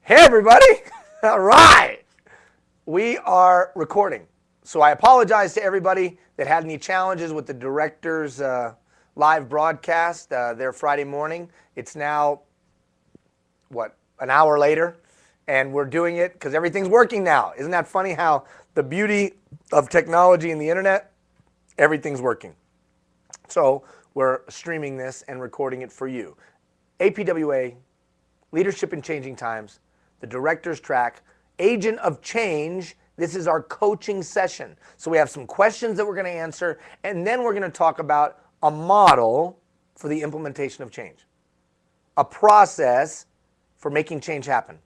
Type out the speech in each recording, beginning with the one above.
Hey everybody! All right, we are recording. So I apologize to everybody that had any challenges with the director's live broadcast their Friday morning. It's now, an hour later, and we're doing it because everything's working now. Isn't that funny how the beauty of technology and the internet, everything's working. So we're streaming this and recording it for you. APWA, Leadership in Changing Times, the director's track, Agent of Change. This is our coaching session. So we have some questions that we're going to answer, and then we're going to talk about a model for the implementation of change, a process for making change happen,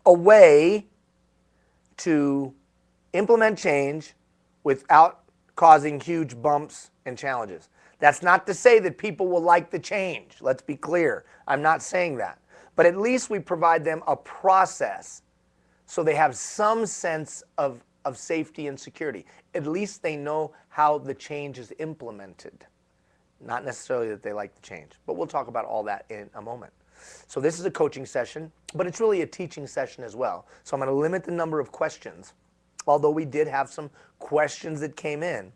a way to implement change without causing huge bumps and challenges. That's not to say that people will like the change. Let's be clear. I'm not saying that. But at least we provide them a process so they have some sense of safety and security. At least they know how the change is implemented. Not necessarily that they like the change, but we'll talk about all that in a moment. So this is a coaching session, but it's really a teaching session as well. So I'm going to limit the number of questions, although we did have some questions that came in.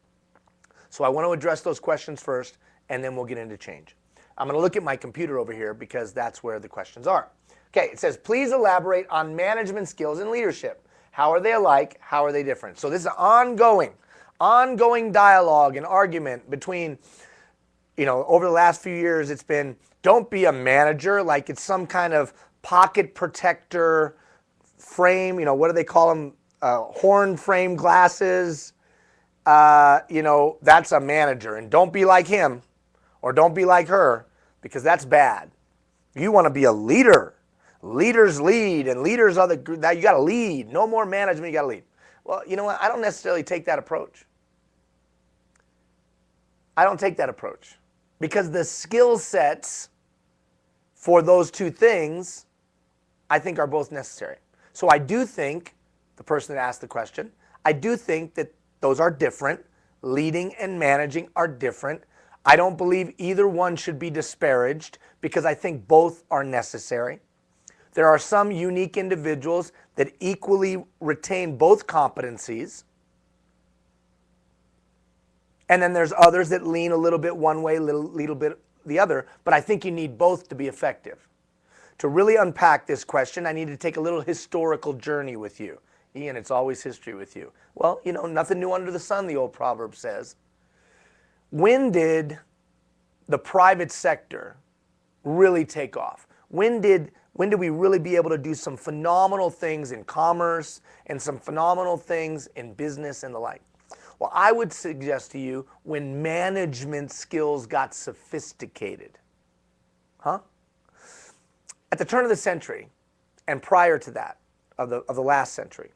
So I want to address those questions first, and then we'll get into change. I'm going to look at my computer over here because that's where the questions are. Okay, it says, please elaborate on management skills and leadership. How are they alike? How are they different? So this is an ongoing dialogue and argument between, over the last few years, it's been, don't be a manager like it's some kind of pocket protector frame. What do they call them? Horn frame glasses. That's a manager. And don't be like him or don't be like her because that's bad. You want to be a leader. Leaders lead, and leaders are you got to lead. No more management, you got to lead. Well, you know what? I don't necessarily take that approach. I don't take that approach because the skill sets for those two things, I think, are both necessary. So I do think, the person that asked the question, I do think that those are different. Leading and managing are different. I don't believe either one should be disparaged because I think both are necessary. There are some unique individuals that equally retain both competencies. And then there's others that lean a little bit one way, a little bit the other. But I think you need both to be effective. To really unpack this question, I need to take a little historical journey with you. Ian, it's always history with you. Well, nothing new under the sun, the old proverb says. When did the private sector really take off? When did we really be able to do some phenomenal things in commerce and some phenomenal things in business and the like? Well, I would suggest to you when management skills got sophisticated. At the turn of the century and prior to that, of the last century,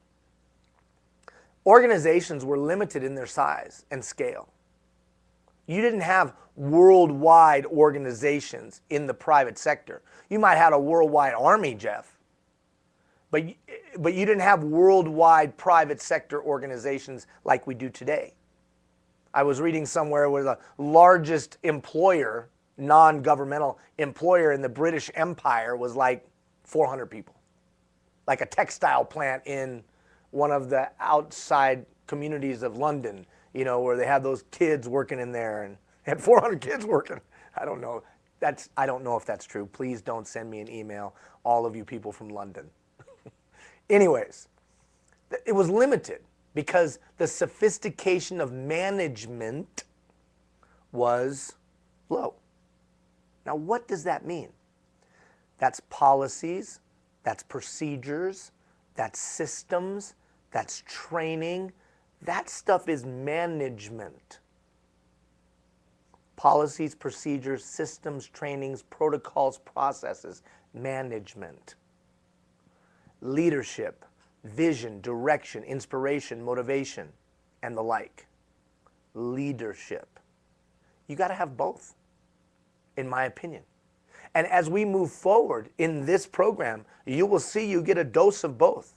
organizations were limited in their size and scale. You didn't have worldwide organizations in the private sector. You might have a worldwide army, Jeff, but you didn't have worldwide private sector organizations like we do today. I was reading somewhere where the largest employer, non-governmental employer in the British Empire was like 400 people. Like a textile plant in one of the outside communities of London, where they had those kids working in there and had 400 kids working. I don't know. I don't know if that's true. Please don't send me an email, all of you people from London. Anyways, it was limited because the sophistication of management was low. Now, what does that mean? That's policies, that's procedures, that's systems, that's training. That stuff is management. Policies, procedures, systems, trainings, protocols, processes, management. Leadership, vision, direction, inspiration, motivation, and the like. Leadership. You got to have both, in my opinion. And as we move forward in this program, you will see you get a dose of both.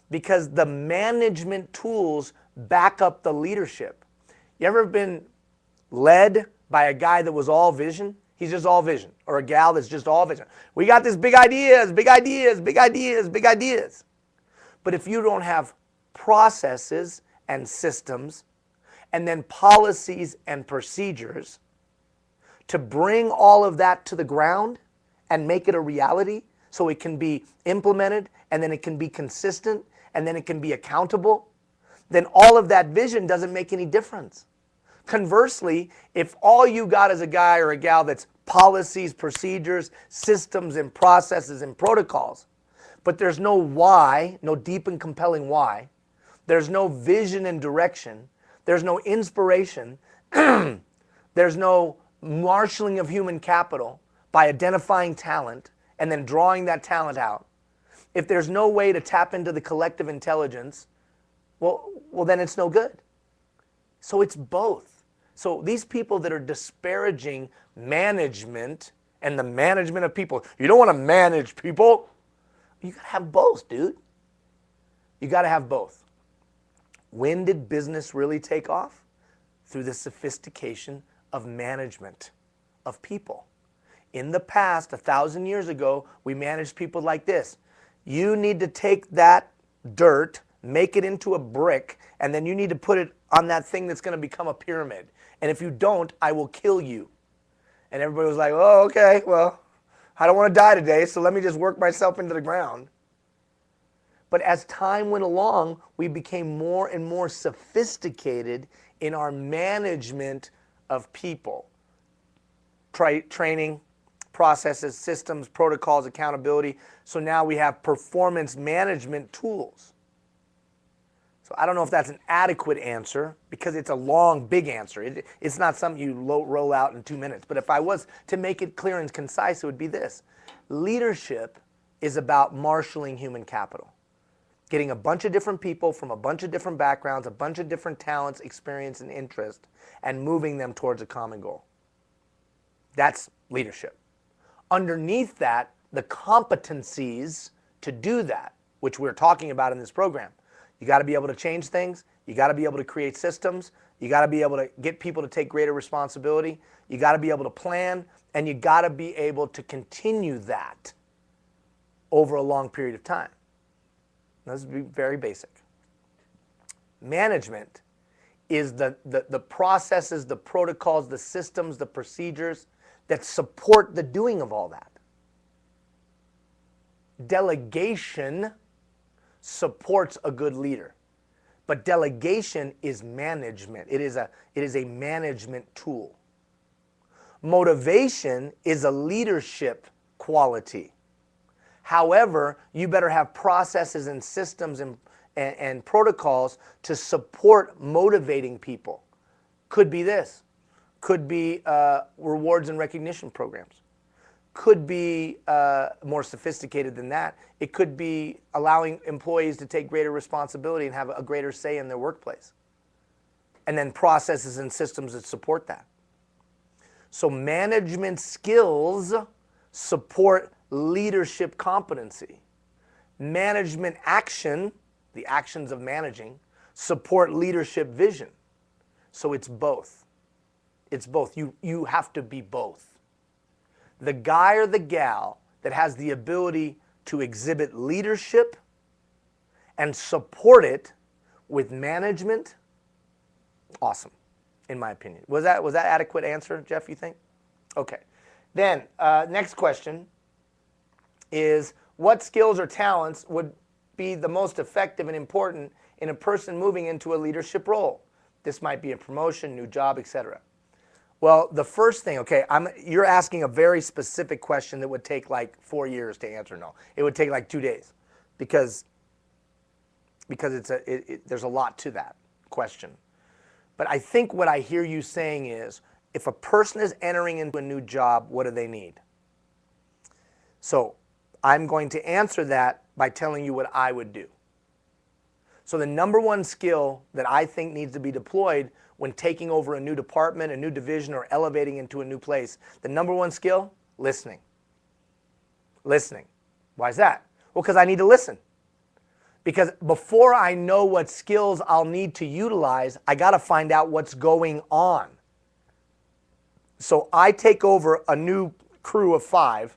Because the management tools back up the leadership. You ever been led by a guy that was all vision? He's just all vision. Or a gal that's just all vision. We got this big ideas, big ideas, big ideas, big ideas. But if you don't have processes and systems and then policies and procedures to bring all of that to the ground and make it a reality so it can be implemented and then it can be consistent and then it can be accountable, then all of that vision doesn't make any difference. Conversely, if all you got is a guy or a gal that's policies, procedures, systems, and processes and protocols, but there's no why, no deep and compelling why, there's no vision and direction, there's no inspiration, there's no marshaling of human capital by identifying talent and then drawing that talent out. If there's no way to tap into the collective intelligence, well then it's no good. So it's both. So these people that are disparaging management and the management of people, you don't want to manage people. You got to have both, dude. You got to have both. When did business really take off? Through the sophistication of management of people. In the past, 1,000 years ago, we managed people like this. You need to take that dirt, make it into a brick, and then you need to put it on that thing that's going to become a pyramid. And if you don't, I will kill you. And everybody was like, oh, okay, well, I don't want to die today, so let me just work myself into the ground. But as time went along, we became more and more sophisticated in our management of people. Training, processes, systems, protocols, accountability. So now we have performance management tools. So I don't know if that's an adequate answer because it's a long, big answer. It's not something you roll out in 2 minutes. But if I was to make it clear and concise, it would be this. Leadership is about marshaling human capital. Getting a bunch of different people from a bunch of different backgrounds, a bunch of different talents, experience, and interest, and moving them towards a common goal. That's leadership. Underneath that, the competencies to do that, which we're talking about in this program. You got to be able to change things. You got to be able to create systems. You got to be able to get people to take greater responsibility. You got to be able to plan, and you got to be able to continue that over a long period of time. This is very basic. Management is the processes, the protocols, the systems, the procedures that support the doing of all that. Delegation supports a good leader. But delegation is management. It is a management tool. Motivation is a leadership quality. However, you better have processes and systems and protocols to support motivating people. Could be this. Could be rewards and recognition programs. Could be more sophisticated than that. It could be allowing employees to take greater responsibility and have a greater say in their workplace. And then processes and systems that support that. So management skills support leadership competency. Management action, the actions of managing, support leadership vision. So it's both. It's both. You have to be both. The guy or the gal that has the ability to exhibit leadership and support it with management, awesome, in my opinion. Was that adequate answer, Jeff, you think? Okay. Then, next question is, what skills or talents would be the most effective and important in a person moving into a leadership role? This might be a promotion, new job, etc. Well, the first thing, okay, you're asking a very specific question that would take like 4 years to answer. No, it would take like 2 days because there's a lot to that question. But I think what I hear you saying is, if a person is entering into a new job, what do they need? So I'm going to answer that by telling you what I would do. So the number one skill that I think needs to be deployed when taking over a new department, a new division, or elevating into a new place, the number one skill, listening. Listening. Why is that? Well, because I need to listen. Because before I know what skills I'll need to utilize, I got to find out what's going on. So I take over a new crew of 5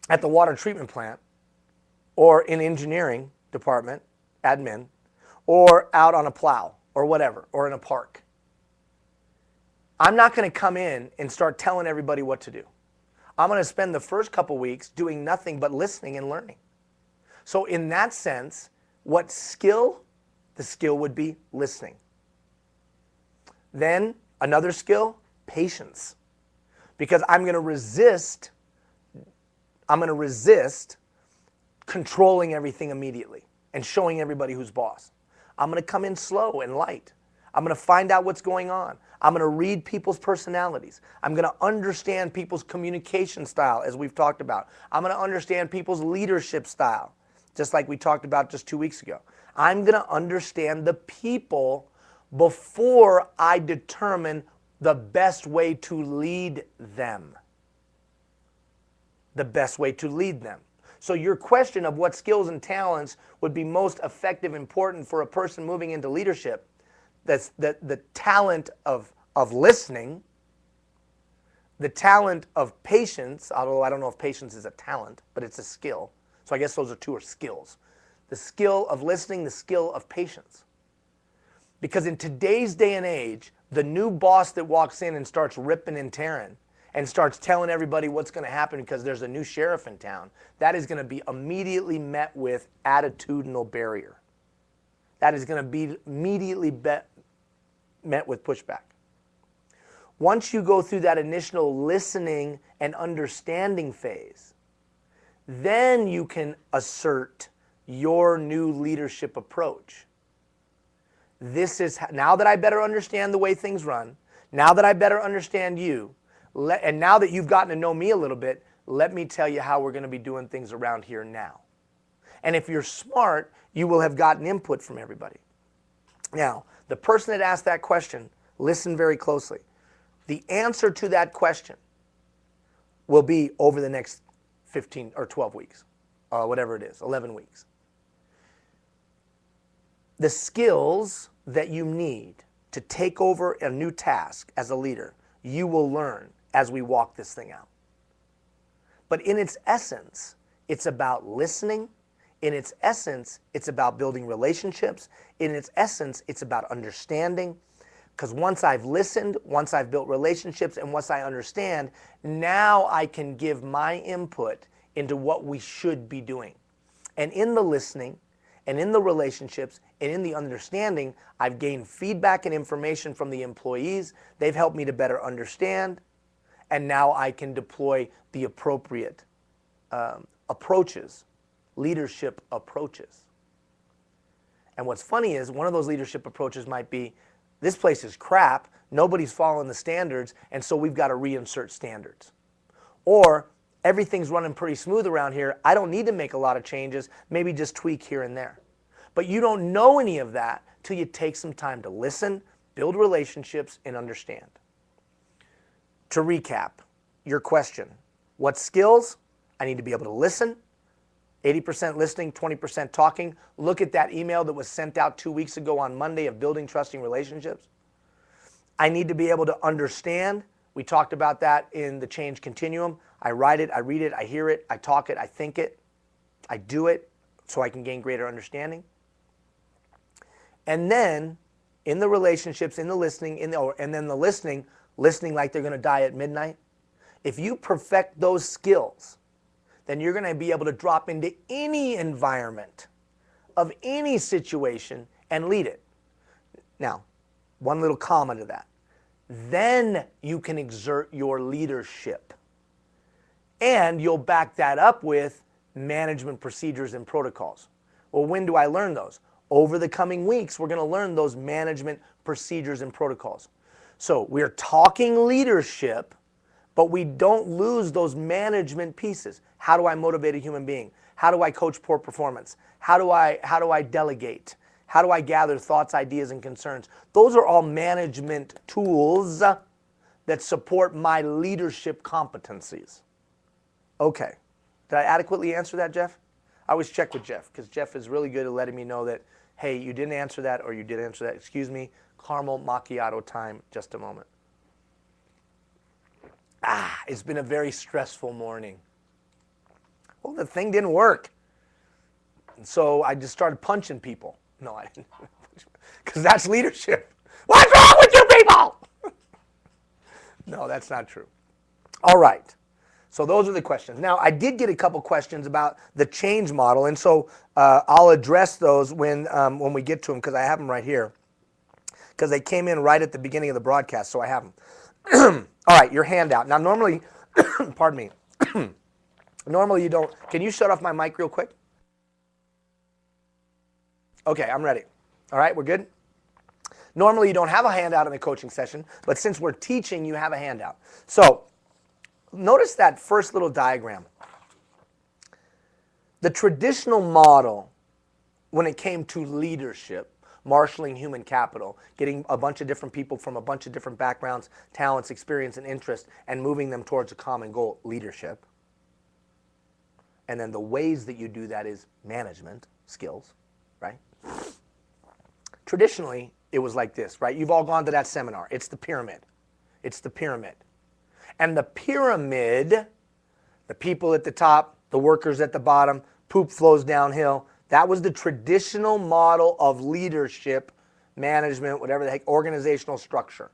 at the water treatment plant or in engineering department, admin, or out on a plow or whatever, or in a park. I'm not going to come in and start telling everybody what to do. I'm going to spend the first couple weeks doing nothing but listening and learning. So in that sense, what skill? The skill would be listening. Then another skill, patience. Because I'm going to resist controlling everything immediately and showing everybody who's boss. I'm going to come in slow and light. I'm going to find out what's going on. I'm going to read people's personalities. I'm going to understand people's communication style, as we've talked about. I'm going to understand people's leadership style, just like we talked about just 2 weeks ago. I'm going to understand the people before I determine the best way to lead them. The best way to lead them. So your question of what skills and talents would be most effective, important for a person moving into leadership, that's the talent of listening, the talent of patience, although I don't know if patience is a talent, but it's a skill. So I guess those are skills. The skill of listening, the skill of patience. Because in today's day and age, the new boss that walks in and starts ripping and tearing and starts telling everybody what's going to happen because there's a new sheriff in town, that is going to be immediately met with attitudinal barrier. That is going to be immediately met with pushback. Once you go through that initial listening and understanding phase, then you can assert your new leadership approach. This is, now that I better understand the way things run, now that I better understand you, and now that you've gotten to know me a little bit, let me tell you how we're going to be doing things around here now. And if you're smart, you will have gotten input from everybody. Now, the person that asked that question, listen very closely. The answer to that question will be over the next 15 or 12 weeks, whatever it is, 11 weeks. The skills that you need to take over a new task as a leader, you will learn as we walk this thing out. But in its essence, it's about listening. In its essence, it's about building relationships. In its essence, it's about understanding. Because once I've listened, once I've built relationships, and once I understand, now I can give my input into what we should be doing. And in the listening, and in the relationships, and in the understanding, I've gained feedback and information from the employees. They've helped me to better understand. And now I can deploy the appropriate approaches, leadership approaches. And what's funny is one of those leadership approaches might be, this place is crap, nobody's following the standards, and so we've got to reinsert standards. Or everything's running pretty smooth around here, I don't need to make a lot of changes, maybe just tweak here and there. But you don't know any of that till you take some time to listen, build relationships, and understand. To recap your question, what skills? I need to be able to listen, 80% listening, 20% talking. Look at that email that was sent out 2 weeks ago on Monday of building trusting relationships. I need to be able to understand. We talked about that in the change continuum. I write it, I read it, I hear it, I talk it, I think it, I do it so I can gain greater understanding. And then in the relationships, in the listening, and then the listening like they're going to die at midnight. If you perfect those skills, then you're going to be able to drop into any environment of any situation and lead it. Now, one little comma to that. Then you can exert your leadership. And you'll back that up with management procedures and protocols. Well, when do I learn those? Over the coming weeks, we're going to learn those management procedures and protocols. So we're talking leadership, but we don't lose those management pieces. How do I motivate a human being? How do I coach poor performance? How do I delegate? How do I gather thoughts, ideas, and concerns? Those are all management tools that support my leadership competencies. Okay. Did I adequately answer that, Jeff? I always check with Jeff because Jeff is really good at letting me know that, hey, you didn't answer that or you did answer that. Excuse me, caramel macchiato time, just a moment. It's been a very stressful morning. Well, the thing didn't work. And so I just started punching people. No, I didn't. Because that's leadership. What's wrong with you people? No, that's not true. All right. So those are the questions. Now, I did get a couple questions about the change model, and so I'll address those when we get to them, because I have them right here, because they came in right at the beginning of the broadcast, so I have them. All right, your handout. Now, normally, pardon me, normally you don't. Can you shut off my mic real quick? Okay, I'm ready. All right, we're good? Normally, you don't have a handout in a coaching session, but since we're teaching, you have a handout. So notice that first little diagram. The traditional model, when it came to leadership, marshaling human capital, getting a bunch of different people from a bunch of different backgrounds, talents, experience, and interest, and moving them towards a common goal, leadership. And then the ways that you do that is management skills, right? Traditionally, it was like this, right? You've all gone to that seminar. It's the pyramid. It's the pyramid. And the pyramid, the people at the top, the workers at the bottom, poop flows downhill. That was the traditional model of leadership, management, whatever the heck, organizational structure.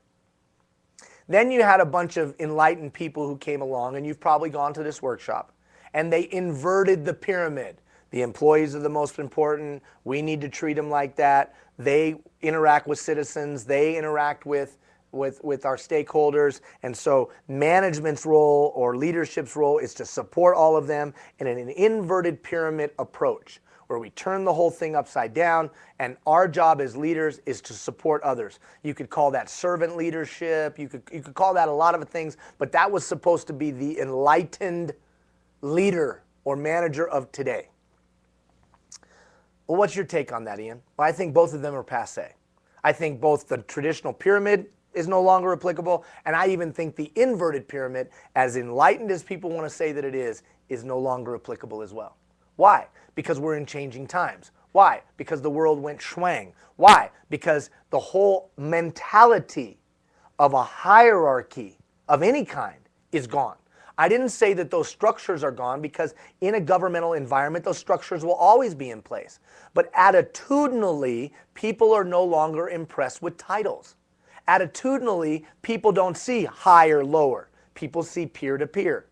Then you had a bunch of enlightened people who came along, and you've probably gone to this workshop, and they inverted the pyramid. The employees are the most important. We need to treat them like that. They interact with citizens. They interact with our stakeholders. And so management's role or leadership's role is to support all of them in an inverted pyramid approach, where we turn the whole thing upside down, and our job as leaders is to support others. You could call that servant leadership. You could call that a lot of things, but that was supposed to be the enlightened leader or manager of today. Well, what's your take on that, Ian? Well, I think both of them are passé. I think both the traditional pyramid is no longer applicable, and I even think the inverted pyramid, as enlightened as people want to say that it is no longer applicable as well. Why? Because we're in changing times. Why? Because the world went schwang. Why? Because the whole mentality of a hierarchy of any kind is gone. I didn't say that those structures are gone, because in a governmental environment, those structures will always be in place. But attitudinally, people are no longer impressed with titles. Attitudinally, people don't see high or lower. People see peer to peer.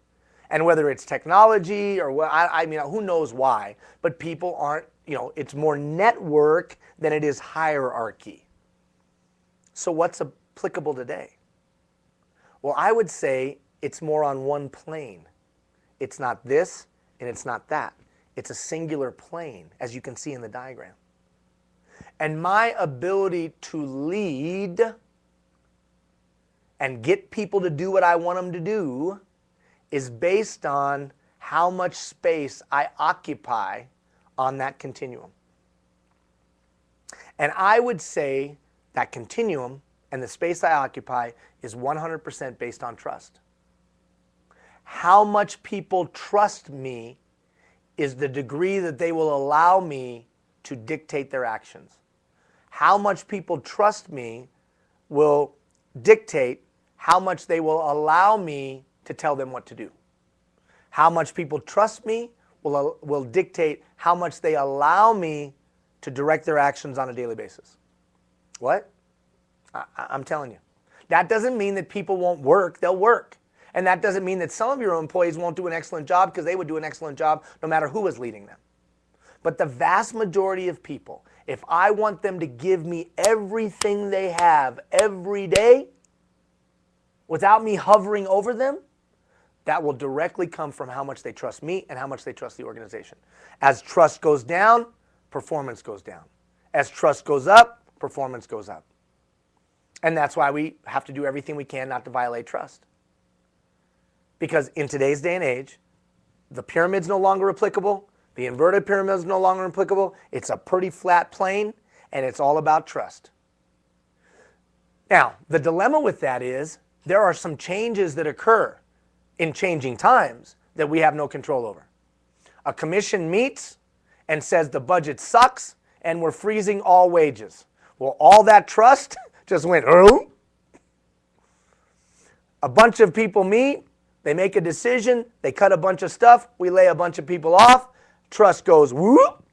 And whether it's technology or what, I mean, who knows why, but people aren't, it's more network than it is hierarchy. So what's applicable today? Well, I would say it's more on one plane. It's not this and it's not that. It's a singular plane, as you can see in the diagram. And my ability to lead and get people to do what I want them to do is based on how much space I occupy on that continuum. And I would say that continuum and the space I occupy is 100% based on trust. How much people trust me is the degree that they will allow me to dictate their actions. How much people trust me will dictate how much they will allow me to tell them what to do. How much people trust me will dictate how much they allow me to direct their actions on a daily basis. What? I'm telling you. That doesn't mean that people won't work. They'll work. And that doesn't mean that some of your employees won't do an excellent job, because they would do an excellent job no matter who was leading them. But the vast majority of people, if I want them to give me everything they have every day without me hovering over them, that will directly come from how much they trust me and how much they trust the organization. As trust goes down, performance goes down. As trust goes up, performance goes up. And that's why we have to do everything we can not to violate trust. Because in today's day and age, the pyramid's no longer applicable. The inverted pyramid is no longer applicable. It's a pretty flat plane, and it's all about trust. Now, the dilemma with that is there are some changes that occur in changing times that we have no control over. A commission meets and says the budget sucks and we're freezing all wages. Well, all that trust just went, oh. A bunch of people meet, they make a decision, they cut a bunch of stuff, we lay a bunch of people off, trust goes whoop.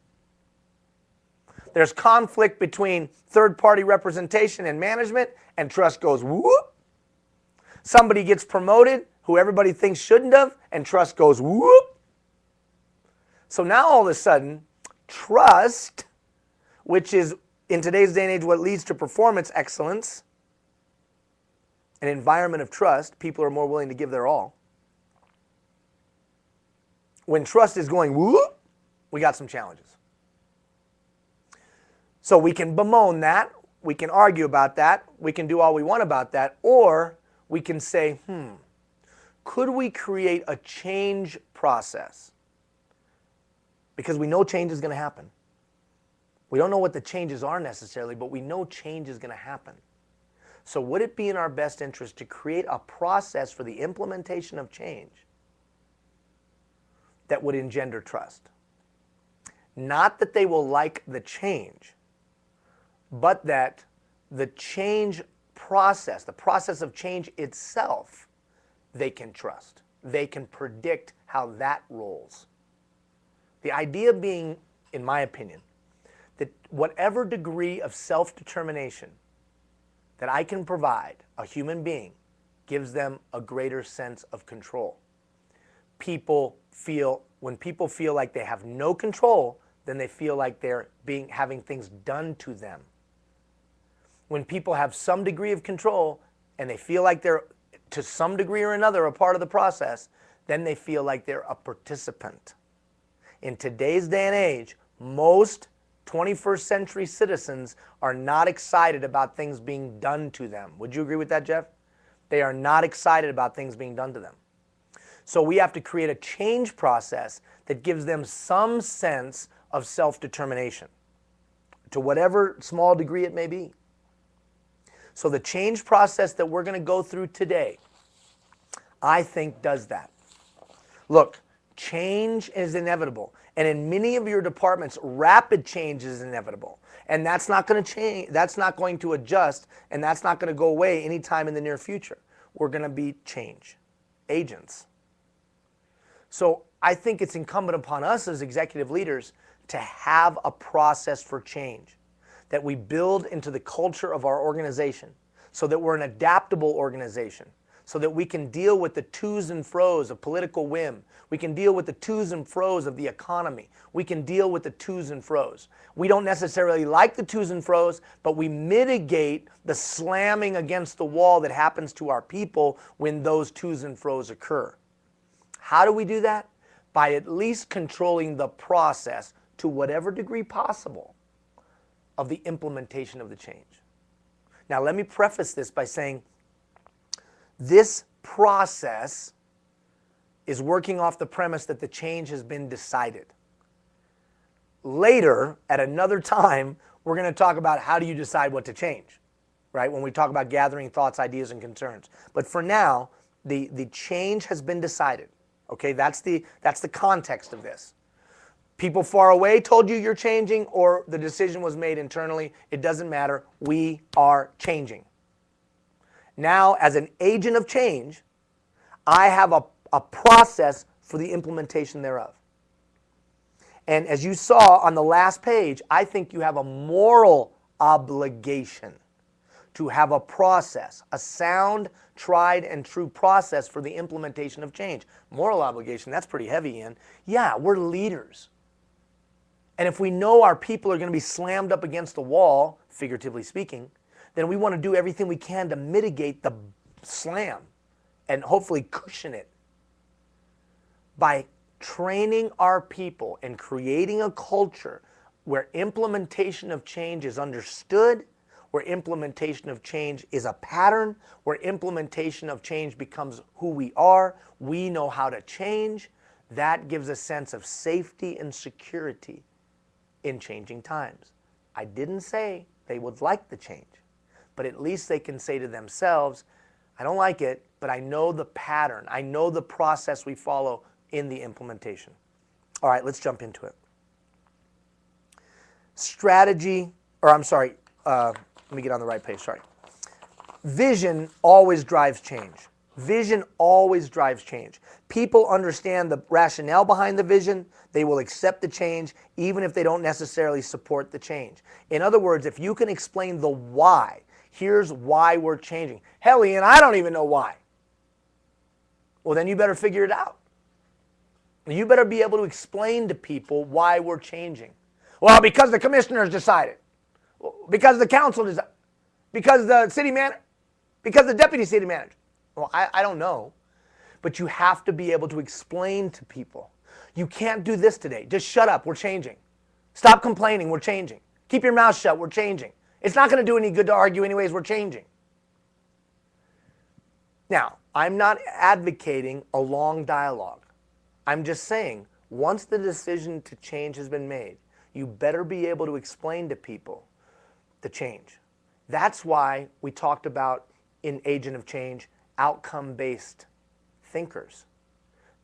There's conflict between third-party representation and management, and trust goes whoop. Somebody gets promoted who everybody thinks shouldn't have, and trust goes whoop. So now all of a sudden, trust, which is in today's day and age what leads to performance excellence, an environment of trust, people are more willing to give their all. When trust is going whoop, we got some challenges. So we can bemoan that, we can argue about that, we can do all we want about that, or we can say, could we create a change process? Because we know change is going to happen. We don't know what the changes are necessarily, but we know change is going to happen. So would it be in our best interest to create a process for the implementation of change that would engender trust? Not that they will like the change, but that the change process, the process of change itself, they can trust. They can predict how that rolls. The idea being, in my opinion, that whatever degree of self-determination that I can provide a human being gives them a greater sense of control. When people feel like they have no control, then they feel like they're having things done to them. When people have some degree of control and they feel like they're, to some degree or another, a part of the process, then they feel like they're a participant. In today's day and age, most 21st century citizens are not excited about things being done to them. Would you agree with that, Jeff? They are not excited about things being done to them. So we have to create a change process that gives them some sense of self-determination, to whatever small degree it may be. So the change process that we're going to go through today, I think, does that. Look, change is inevitable. And in many of your departments, rapid change is inevitable. And that's not going to change, that's not going to adjust, and that's not going to go away anytime in the near future. We're going to be change agents. So I think it's incumbent upon us as executive leaders to have a process for change that we build into the culture of our organization so that we're an adaptable organization, so that we can deal with the to's and fro's of political whim. We can deal with the to's and fro's of the economy. We can deal with the to's and fro's. We don't necessarily like the to's and fro's, but we mitigate the slamming against the wall that happens to our people when those to's and fro's occur. How do we do that? By at least controlling the process to whatever degree possible of the implementation of the change. Now, let me preface this by saying this process is working off the premise that the change has been decided. Later, at another time, we're going to talk about how do you decide what to change, right? When we talk about gathering thoughts, ideas, and concerns. But for now, the change has been decided. Okay, that's the context of this. People far away told you you're changing, or the decision was made internally. It doesn't matter. We are changing. Now, as an agent of change, I have a process for the implementation thereof. And as you saw on the last page, I think you have a moral obligation to have a process, a sound, tried, and true process for the implementation of change. Moral obligation, that's pretty heavy, Ian. Yeah, we're leaders. And if we know our people are going to be slammed up against the wall, figuratively speaking, then we want to do everything we can to mitigate the slam and hopefully cushion it by training our people and creating a culture where implementation of change is understood, where implementation of change is a pattern, where implementation of change becomes who we are. We know how to change. That gives a sense of safety and security in changing times. I didn't say they would like the change, but at least they can say to themselves, I don't like it, but I know the pattern. I know the process we follow in the implementation. All right, let's jump into it. Let me get on the right page, sorry. Vision always drives change. Vision always drives change. People understand the rationale behind the vision. They will accept the change even if they don't necessarily support the change. In other words, if you can explain the why, here's why we're changing. Hell, Ian, I don't even know why. Well, then you better figure it out. You better be able to explain to people why we're changing. Well, because the commissioners decided. Because the council decided. Because the city manager. Because the deputy city manager. Well, I don't know. But you have to be able to explain to people. You can't do this today. Just shut up. We're changing. Stop complaining. We're changing. Keep your mouth shut. We're changing. It's not going to do any good to argue anyways. We're changing. Now, I'm not advocating a long dialogue. I'm just saying, once the decision to change has been made, you better be able to explain to people the change. That's why we talked about in Agent of Change, outcome-based thinkers.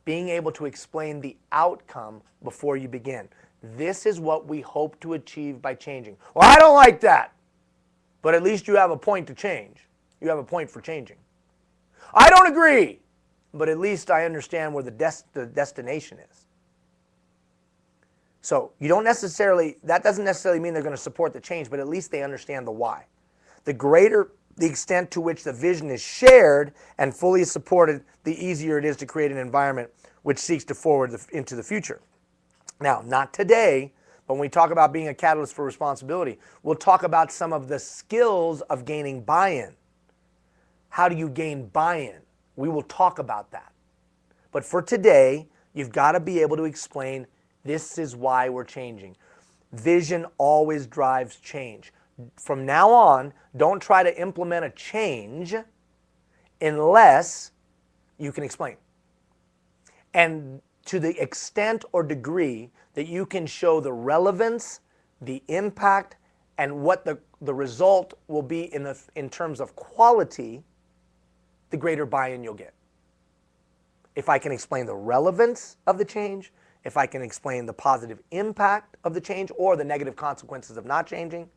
Being able to explain the outcome before you begin. This is what we hope to achieve by changing. Well, I don't like that. But at least you have a point to change. You have a point for changing. I don't agree. But at least I understand where the destination is. So you don't necessarily, that doesn't necessarily mean they're going to support the change, but at least they understand the why. The greater the extent to which the vision is shared and fully supported, the easier it is to create an environment which seeks to forward into the future. Now, not today, but when we talk about being a catalyst for responsibility, we'll talk about some of the skills of gaining buy-in. How do you gain buy-in? We will talk about that. But for today, you've got to be able to explain this is why we're changing. Vision always drives change. From now on, don't try to implement a change unless you can explain. And to the extent or degree that you can show the relevance, the impact, and what the result will be in terms of quality, the greater buy-in you'll get. If I can explain the relevance of the change, if I can explain the positive impact of the change or the negative consequences of not changing,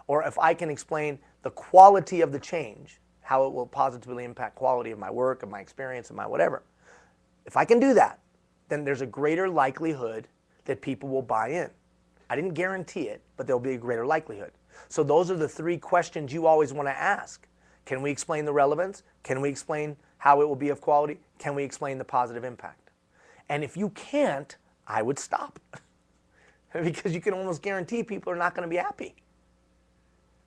or if I can explain the quality of the change, how it will positively impact quality of my work, of my experience, of my whatever. If I can do that, then there's a greater likelihood that people will buy in. I didn't guarantee it, but there'll be a greater likelihood. So those are the three questions you always want to ask. Can we explain the relevance? Can we explain how it will be of quality? Can we explain the positive impact? And if you can't, I would stop. Because you can almost guarantee people are not going to be happy.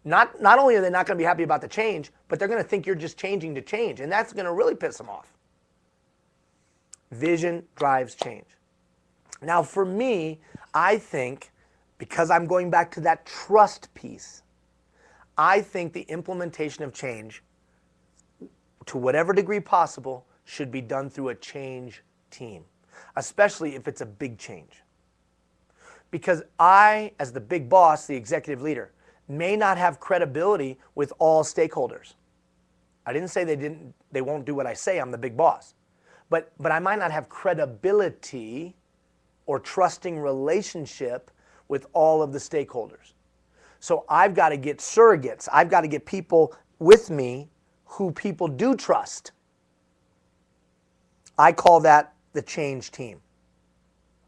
Not only are they not going to be happy about the change, but they're going to think you're just changing to change, and that's going to really piss them off. Vision drives change. Now for me, I think, because I'm going back to that trust piece, I think the implementation of change, to whatever degree possible, should be done through a change team, especially if it's a big change. Because I, as the big boss, the executive leader, may not have credibility with all stakeholders. I didn't say they won't do what I say, I'm the big boss. But I might not have credibility or trusting relationship with all of the stakeholders. So I've got to get surrogates. I've got to get people with me who people do trust. I call that the change team.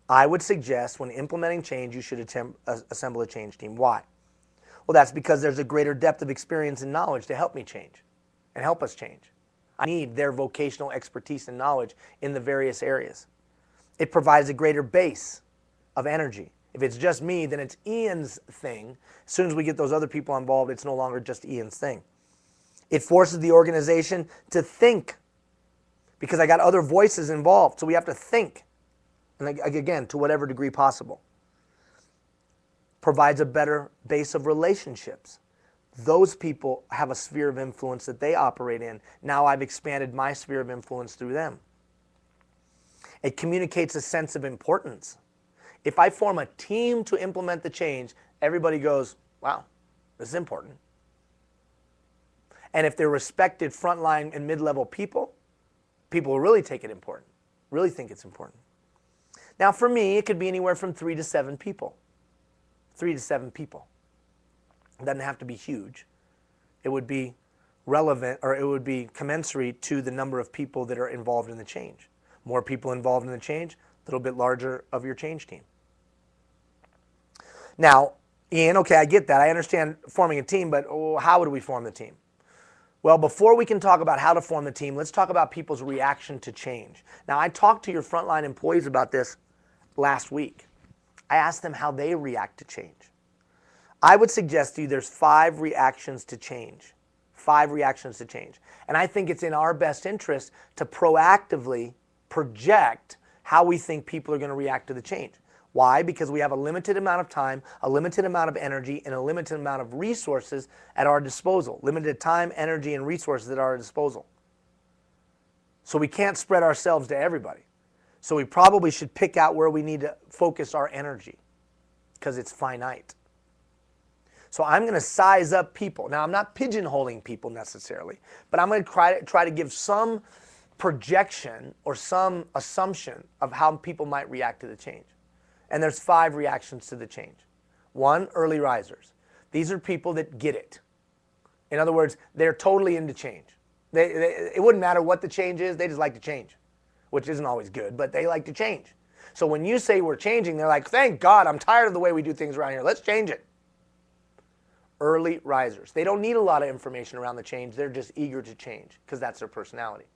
I would suggest when implementing change, you should assemble a change team. Why? Well, that's because there's a greater depth of experience and knowledge to help me change and help us change. I need their vocational expertise and knowledge in the various areas. It provides a greater base of energy. If it's just me, then it's Ian's thing. As soon as we get those other people involved, it's no longer just Ian's thing. It forces the organization to think because I got other voices involved, so we have to think. And again, to whatever degree possible. Provides a better base of relationships. Those people have a sphere of influence that they operate in. Now I've expanded my sphere of influence through them. It communicates a sense of importance. If I form a team to implement the change, everybody goes, wow, this is important. And if they're respected frontline and mid-level people, people will really take it important, really think it's important. Now for me, it could be anywhere from 3 to 7 people. 3 to 7 people. It doesn't have to be huge. It would be relevant, or it would be commensurate to the number of people that are involved in the change. More people involved in the change, a little bit larger of your change team. Now, Ian, okay, I get that. I understand forming a team, but how would we form the team? Well, before we can talk about how to form the team, let's talk about people's reaction to change. Now, I talked to your frontline employees about this last week. I asked them how they react to change. I would suggest to you there's 5 reactions to change. 5 reactions to change. And I think it's in our best interest to proactively project how we think people are going to react to the change. Why? Because we have a limited amount of time, a limited amount of energy, and a limited amount of resources at our disposal. Limited time, energy, and resources at our disposal. So we can't spread ourselves to everybody. So we probably should pick out where we need to focus our energy because it's finite. So I'm going to size up people. Now, I'm not pigeonholing people necessarily, but I'm going to try to give some projection or some assumption of how people might react to the change. And there's 5 reactions to the change. 1, early risers. These are people that get it. In other words, they're totally into change. It wouldn't matter what the change is, they just like to change, which isn't always good, but they like to change. So when you say we're changing, they're like, thank God, I'm tired of the way we do things around here. Let's change it. Early risers. They don't need a lot of information around the change. They're just eager to change because that's their personality.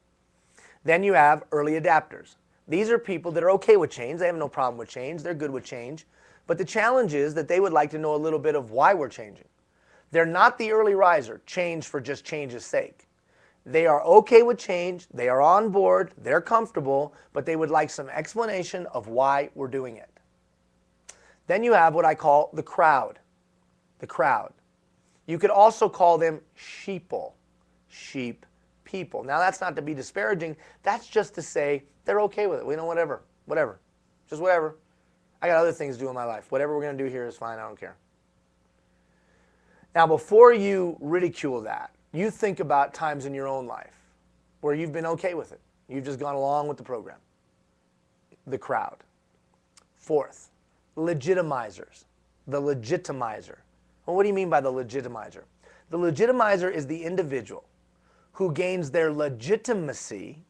Then you have early adapters. These are people that are okay with change. They have no problem with change. They're good with change. But the challenge is that they would like to know a little bit of why we're changing. They're not the early riser, change for just change's sake. They are okay with change. They are on board. They're comfortable, but they would like some explanation of why we're doing it. Then you have what I call the crowd. The crowd. You could also call them sheeple. Sheep people. Now, that's not to be disparaging. That's just to say they're okay with it. We know whatever. Just whatever. I got other things to do in my life. Whatever we're going to do here is fine. I don't care. Now, before you ridicule that, you think about times in your own life where you've been okay with it. You've just gone along with the program. The crowd. 4th, legitimizers. The legitimizer. Well, what do you mean by the legitimizer? The legitimizer is the individual who gains their legitimacy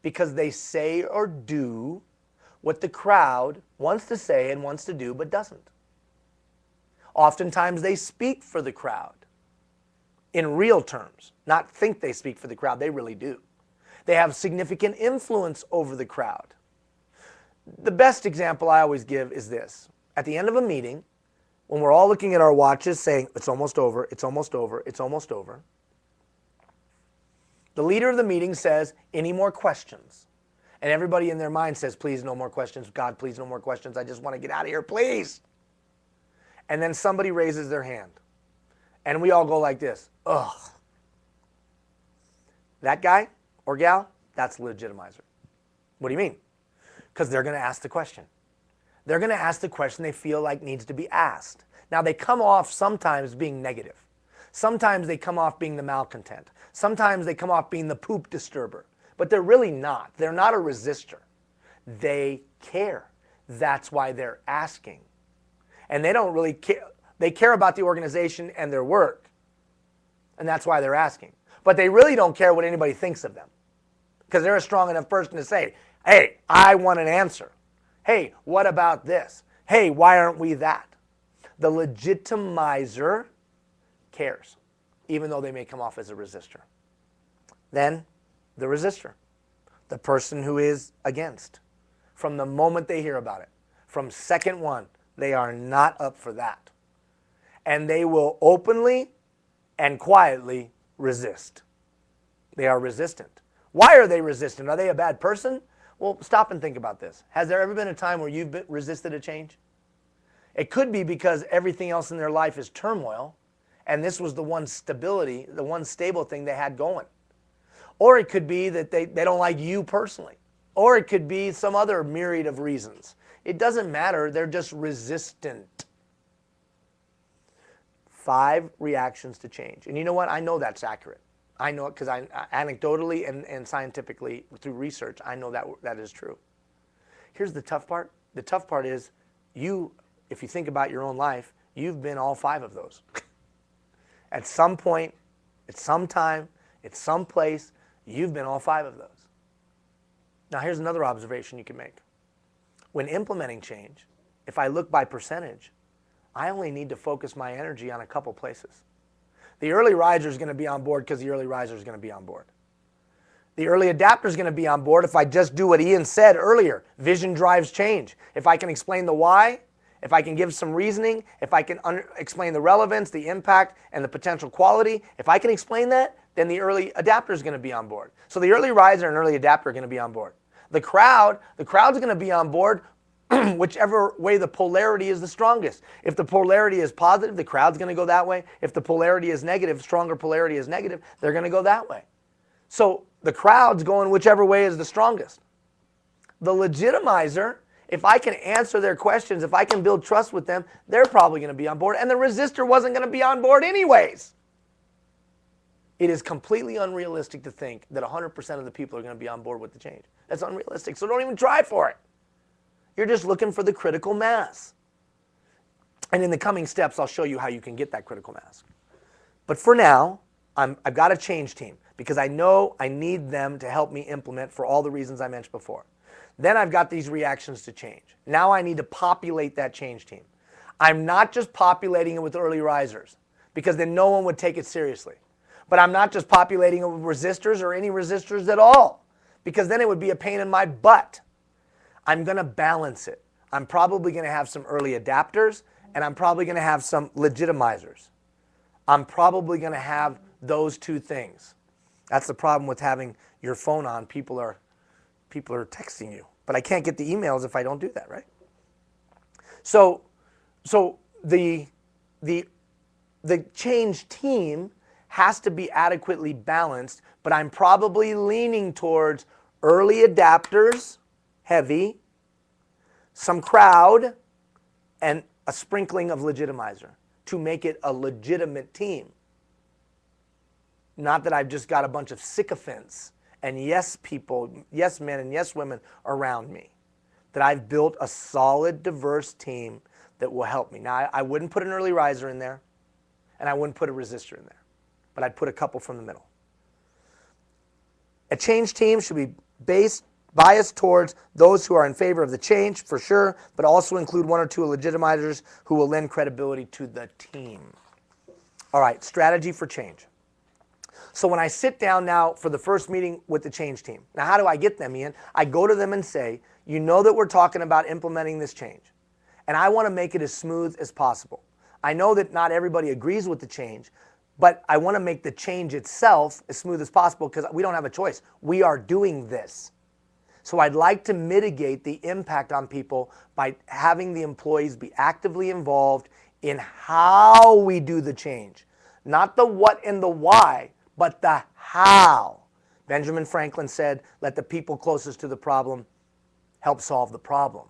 because they say or do what the crowd wants to say and wants to do but doesn't. Oftentimes they speak for the crowd in real terms, not think they speak for the crowd, they really do. They have significant influence over the crowd. The best example I always give is this. At the end of a meeting, when we're all looking at our watches saying, it's almost over, it's almost over, it's almost over, the leader of the meeting says, any more questions? And everybody in their mind says, please, no more questions. God, please, no more questions. I just want to get out of here, please. And then somebody raises their hand. And we all go like this, ugh. That guy or gal, that's a legitimizer. What do you mean? Because they're going to ask the question. They're going to ask the question they feel like needs to be asked. Now, they come off sometimes being negative. Sometimes they come off being the malcontent. Sometimes they come off being the poop disturber. But they're really not. They're not a resistor. They care. That's why they're asking. And they don't really care. They care about the organization and their work. And that's why they're asking. But they really don't care what anybody thinks of them. Because they're a strong enough person to say, hey, I want an answer. Hey, what about this? Hey, why aren't we that? The legitimizer cares, even though they may come off as a resistor. Then, the resistor, the person who is against. From the moment they hear about it, from second one, they are not up for that. And they will openly and quietly resist. They are resistant. Why are they resistant? Are they a bad person? Well, stop and think about this. Has there ever been a time where you've resisted a change? It could be because everything else in their life is turmoil, and this was the one stability, the one stable thing they had going. Or it could be that they don't like you personally. Or it could be some other myriad of reasons. It doesn't matter. They're just resistant. 5 reactions to change. And you know what? I know that's accurate. I know it because anecdotally and scientifically through research, I know that is true. Here's the tough part. The tough part is if you think about your own life, you've been all 5 of those. At some point At some time, at some place, you've been all 5 of those. Now here's another observation you can make. When implementing change, if I look by percentage, I only need to focus my energy on a couple places. The early riser is going to be on board because the early riser is going to be on board. The early adapter is going to be on board if I just do what Ian said earlier. Vision drives change. If I can explain the why, if I can give some reasoning, if I can explain the relevance, the impact, and the potential quality, if I can explain that, then the early adapter is going to be on board. So the early riser and early adapter are going to be on board. The crowd's going to be on board whichever way the polarity is the strongest. If the polarity is positive, the crowd's going to go that way. If the polarity is negative, stronger polarity is negative, they're going to go that way. So the crowd's going whichever way is the strongest. The legitimizer, if I can answer their questions, if I can build trust with them, they're probably going to be on board. And the resistor wasn't going to be on board anyways. It is completely unrealistic to think that 100% of the people are going to be on board with the change. That's unrealistic. So don't even try for it. You're just looking for the critical mass. And in the coming steps, I'll show you how you can get that critical mass. But for now, I've got a change team because I know I need them to help me implement for all the reasons I mentioned before. Then I've got these reactions to change. Now I need to populate that change team. I'm not just populating it with early risers because then no one would take it seriously. But I'm not just populating it with resistors or any resistors at all because then it would be a pain in my butt. I'm going to balance it. I'm probably going to have some early adapters and I'm probably going to have some legitimizers. I'm probably going to have those 2 things. That's the problem with having your phone on. People are texting you. But I can't get the emails if I don't do that, right? So the change team has to be adequately balanced, but I'm probably leaning towards early adapters, heavy, some crowd, and a sprinkling of legitimizer to make it a legitimate team. Not that I've just got a bunch of sycophants and yes people, yes men and yes women around me. That I've built a solid, diverse team that will help me. Now, I wouldn't put an early riser in there, and I wouldn't put a resistor in there, but I'd put a couple from the middle. A change team should be biased towards those who are in favor of the change, for sure, but also include 1 or 2 legitimizers who will lend credibility to the team. All right, strategy for change. So when I sit down now for the first meeting with the change team, now how do I get them, Ian? I go to them and say, you know that we're talking about implementing this change, and I want to make it as smooth as possible. I know that not everybody agrees with the change, but I want to make the change itself as smooth as possible because we don't have a choice. We are doing this. So I'd like to mitigate the impact on people by having the employees be actively involved in how we do the change. Not the what and the why, but the how. Benjamin Franklin said, let the people closest to the problem help solve the problem.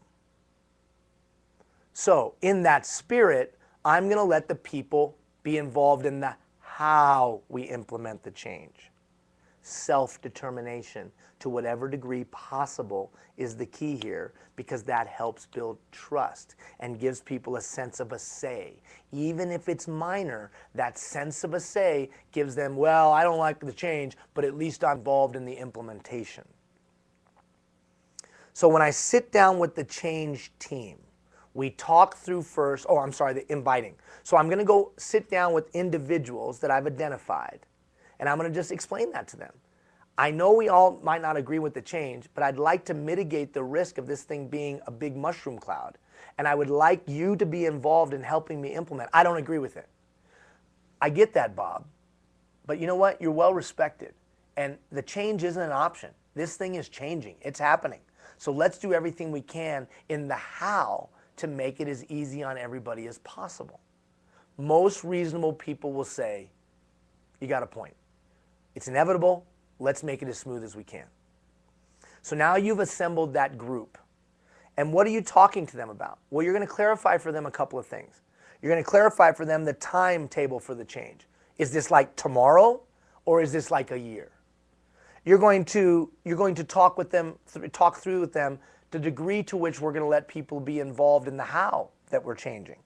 So in that spirit, I'm going to let the people be involved in the how we implement the change. Self-determination to whatever degree possible is the key here because that helps build trust and gives people a sense of a say. Even if it's minor, that sense of a say gives them, well, I don't like the change, but at least I'm involved in the implementation. So when I sit down with the change team, we talk through first, the inviting. So I'm going to go sit down with individuals that I've identified, and I'm going to just explain that to them. I know we all might not agree with the change, but I'd like to mitigate the risk of this thing being a big mushroom cloud. And I would like you to be involved in helping me implement. I don't agree with it. I get that, Bob. But you know what? You're well respected. And the change isn't an option. This thing is changing. It's happening. So let's do everything we can in the how to make it as easy on everybody as possible. Most reasonable people will say, you got a point. It's inevitable. Let's make it as smooth as we can. So now you've assembled that group. And what are you talking to them about? Well, you're going to clarify for them a couple of things. You're going to clarify for them the timetable for the change. Is this like tomorrow or is this like a year? You're going to talk through with them the degree to which we're going to let people be involved in the how that we're changing.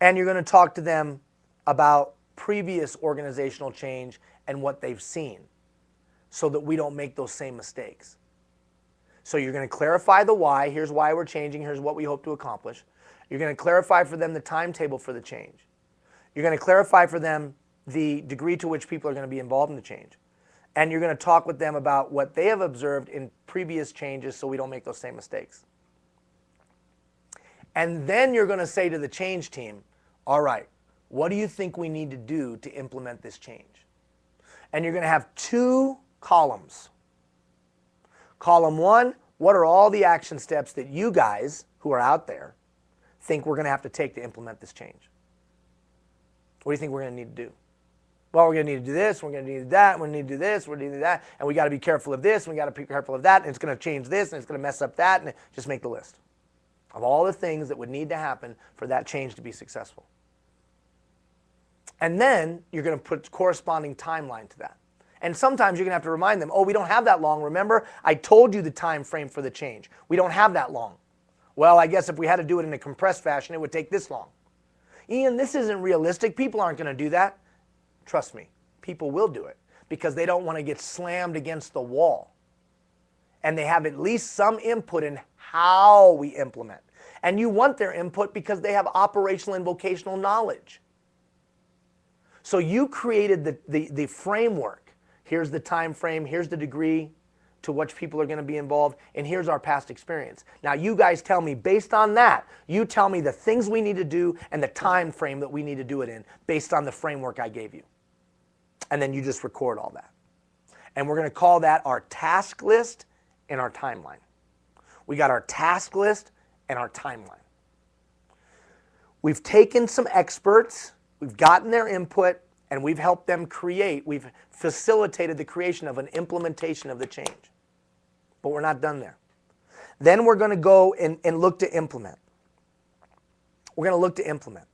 And you're going to talk to them about previous organizational change and what they've seen so that we don't make those same mistakes. So you're going to clarify the why. Here's why we're changing. Here's what we hope to accomplish. You're going to clarify for them the timetable for the change. You're going to clarify for them the degree to which people are going to be involved in the change. And you're going to talk with them about what they have observed in previous changes so we don't make those same mistakes. And then you're going to say to the change team, all right, what do you think we need to do to implement this change? And you're going to have 2 columns. Column 1, what are all the action steps that you guys who are out there think we're going to have to take to implement this change? What do you think we're going to need to do? Well, we're going to need to do this, we're going to need to do that, we're going to need to do this, we're going to need to do that, and we got to be careful of this, and we got to be careful of that, and it's going to change this, and it's going to mess up that, and just make the list of all the things that would need to happen for that change to be successful. And then you're going to put corresponding timeline to that. And sometimes you're going to have to remind them, oh, we don't have that long. Remember, I told you the time frame for the change. We don't have that long. Well, I guess if we had to do it in a compressed fashion, it would take this long. Ian, this isn't realistic. People aren't going to do that. Trust me, people will do it because they don't want to get slammed against the wall. And they have at least some input in how we implement. And you want their input because they have operational and vocational knowledge. So you created the framework. Here's the time frame, here's the degree to which people are going to be involved, and here's our past experience. Now you guys tell me, based on that, you tell me the things we need to do and the time frame that we need to do it in based on the framework I gave you. And then you just record all that. And we're going to call that our task list and our timeline. We got our task list and our timeline. We've taken some experts, we've gotten their input, and we've helped them create, we've facilitated the creation of an implementation of the change. But we're not done there. Then we're going to go and look to implement. We're going to look to implement.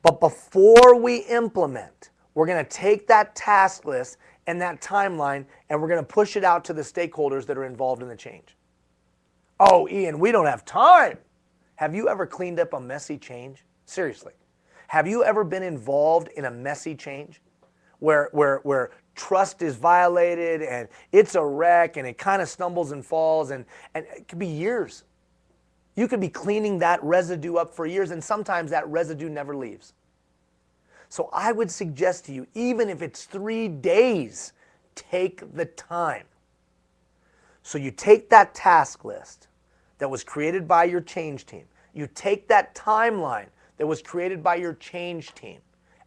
But before we implement, we're going to take that task list and that timeline and we're going to push it out to the stakeholders that are involved in the change. Oh, Ian, we don't have time. Have you ever cleaned up a messy change? Seriously. Have you ever been involved in a messy change where trust is violated and it's a wreck and it kind of stumbles and falls and it could be years. You could be cleaning that residue up for years and sometimes that residue never leaves. So I would suggest to you, even if it's 3 days, take the time. So you take that task list that was created by your change team. You take that timeline that was created by your change team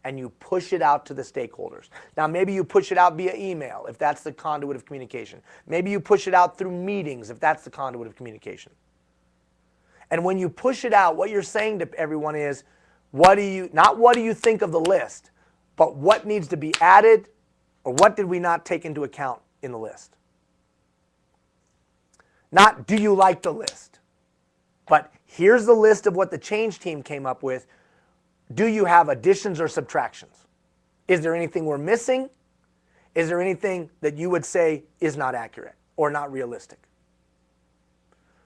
and you push it out to the stakeholders. Now maybe you push it out via email if that's the conduit of communication. Maybe you push it out through meetings if that's the conduit of communication. And when you push it out, what you're saying to everyone is, not what do you think of the list, but what needs to be added or what did we not take into account in the list. Not do you like the list, but here's the list of what the change team came up with. Do you have additions or subtractions? Is there anything we're missing? Is there anything that you would say is not accurate or not realistic?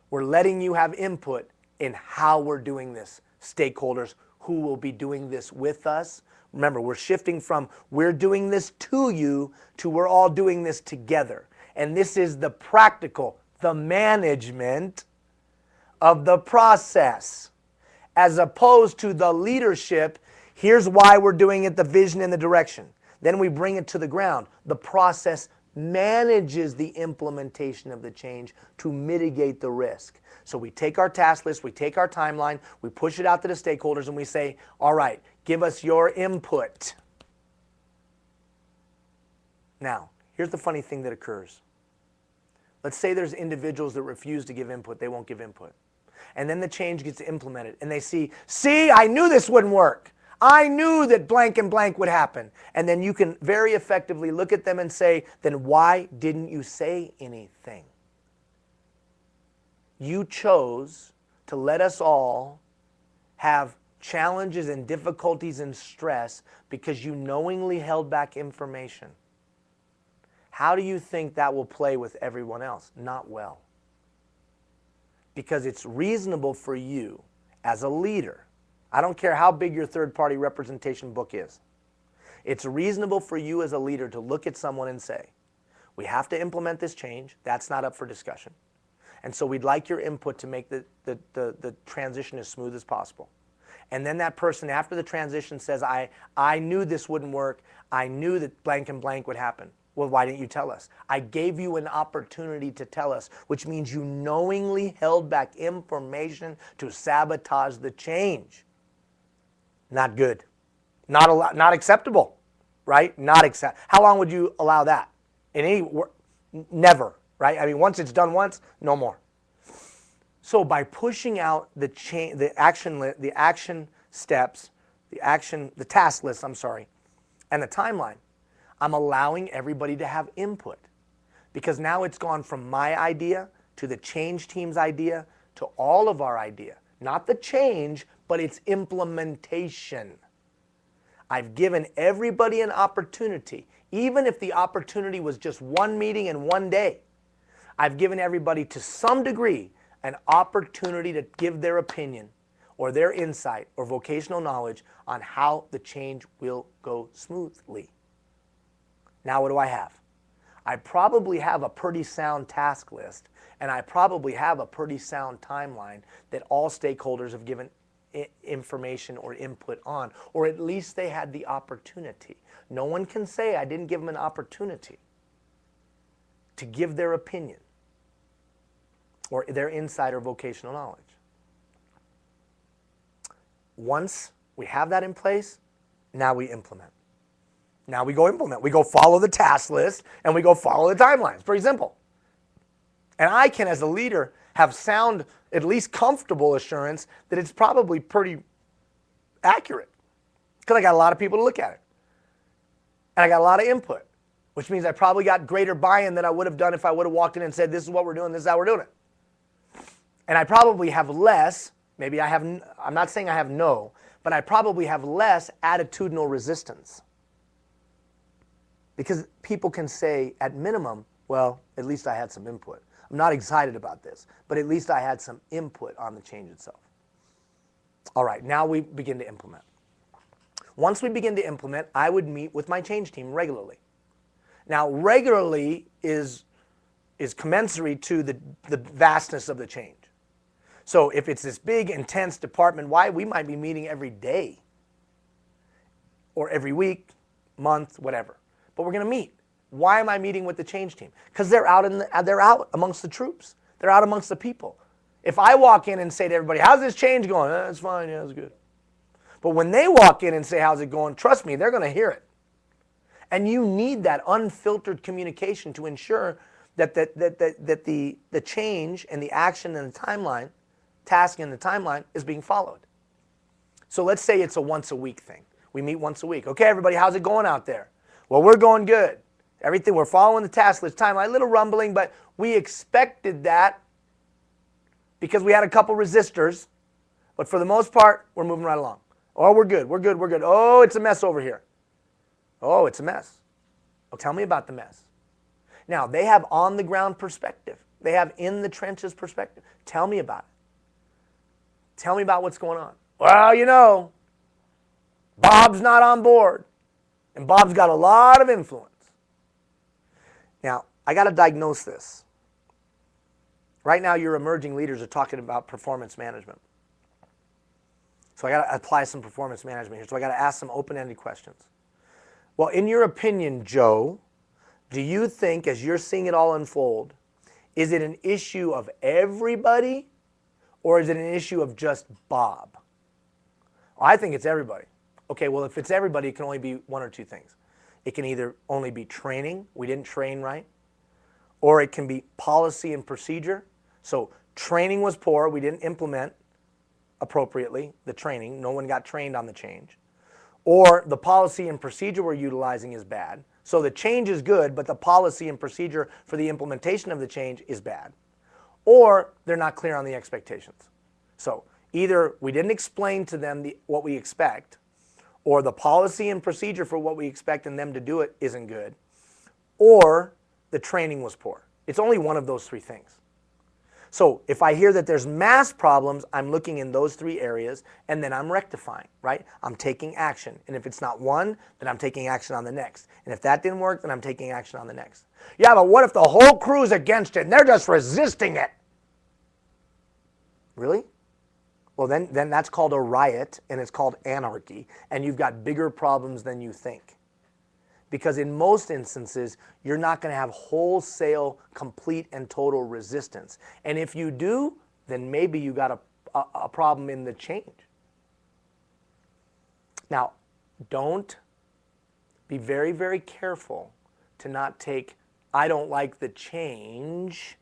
We're letting you have input in how we're doing this, stakeholders who will be doing this with us. Remember, we're shifting from we're doing this to you to we're all doing this together. And this is the practical, the management of the process, as opposed to the leadership. Here's why we're doing it, the vision and the direction. Then we bring it to the ground. The process manages the implementation of the change to mitigate the risk. So we take our task list, we take our timeline, we push it out to the stakeholders and we say, all right, give us your input. Now, here's the funny thing that occurs. Let's say there's individuals that refuse to give input, they won't give input. And then the change gets implemented and they see, I knew this wouldn't work. I knew that blank and blank would happen. And then you can very effectively look at them and say, then why didn't you say anything? You chose to let us all have challenges and difficulties and stress because you knowingly held back information. How do you think that will play with everyone else? Not well. Because it's reasonable for you as a leader. I don't care how big your third-party representation book is. It's reasonable for you as a leader to look at someone and say, we have to implement this change. That's not up for discussion. And so we'd like your input to make the transition as smooth as possible. And then that person after the transition says, I knew this wouldn't work. I knew that blank and blank would happen. Well, why didn't you tell us? I gave you an opportunity to tell us, which means you knowingly held back information to sabotage the change. Not good. Not acceptable, right? How long would you allow that? Never, right? I mean, once it's done once, no more. So by pushing out the action steps, the task list, and the timeline, I'm allowing everybody to have input, because now it's gone from my idea to the change team's idea to all of our idea. Not the change, but its implementation. I've given everybody an opportunity, even if the opportunity was just one meeting and one day. I've given everybody, to some degree, an opportunity to give their opinion or their insight or vocational knowledge on how the change will go smoothly. Now what do I have? I probably have a pretty sound task list, and I probably have a pretty sound timeline that all stakeholders have given information or input on, or at least they had the opportunity. No one can say I didn't give them an opportunity to give their opinion or their insight or vocational knowledge. Once we have that in place, now we implement. Now we go implement. We go follow the task list and we go follow the timelines. It's pretty simple. And I can, as a leader, have sound, at least comfortable assurance that it's probably pretty accurate, because I got a lot of people to look at it. And I got a lot of input, which means I probably got greater buy-in than I would have done if I would have walked in and said, this is what we're doing, this is how we're doing it. And I probably have less, I'm not saying I have no, but I probably have less attitudinal resistance. Because people can say, at minimum, well, at least I had some input. I'm not excited about this, but at least I had some input on the change itself. All right, now we begin to implement. Once we begin to implement, I would meet with my change team regularly. Now, regularly is commensurate to the vastness of the change. So if it's this big, intense department-wide, we might be meeting every day or every week, month, whatever. But we're going to meet. Why am I meeting with the change team? Because they're out amongst the troops. They're out amongst the people. If I walk in and say to everybody, how's this change going? It's fine, yeah, it's good. But when they walk in and say, how's it going? Trust me, they're going to hear it. And you need that unfiltered communication to ensure that the change and the action and the timeline, task and the timeline is being followed. So let's say it's a once a week thing. We meet once a week. Okay, everybody, how's it going out there? Well, we're going good. Everything, we're following the task list timeline. A little rumbling, but we expected that because we had a couple resistors. But for the most part, we're moving right along. Oh, we're good, we're good, we're good. Oh, it's a mess over here. Oh, it's a mess. Oh, tell me about the mess. Now, they have on-the-ground perspective. They have in-the-trenches perspective. Tell me about it. Tell me about what's going on. Well, you know, Bob's not on board. And Bob's got a lot of influence. Now, I got to diagnose this. Right now, your emerging leaders are talking about performance management. So I got to apply some performance management here. So I got to ask some open-ended questions. Well, in your opinion, Joe, do you think, as you're seeing it all unfold, is it an issue of everybody or is it an issue of just Bob? Well, I think it's everybody. Okay, well, if it's everybody, it can only be one or two things. It can either only be training, we didn't train right, or it can be policy and procedure. So training was poor, we didn't implement appropriately the training, no one got trained on the change. Or the policy and procedure we're utilizing is bad. So the change is good, but the policy and procedure for the implementation of the change is bad. Or they're not clear on the expectations. So either we didn't explain to them what we expect, or the policy and procedure for what we expect in them to do it isn't good, or the training was poor. It's only one of those three things. So if I hear that there's mass problems, I'm looking in those 3 areas, and then I'm rectifying, right? I'm taking action. And if it's not one, then I'm taking action on the next. And if that didn't work, then I'm taking action on the next. Yeah, but what if the whole crew's against it and they're just resisting it? Really? Well, then that's called a riot, and it's called anarchy, and you've got bigger problems than you think. Because in most instances, you're not going to have wholesale, complete, and total resistance. And if you do, then maybe you got a problem in the change. Now, don't be very, very careful to not take, I don't like the change,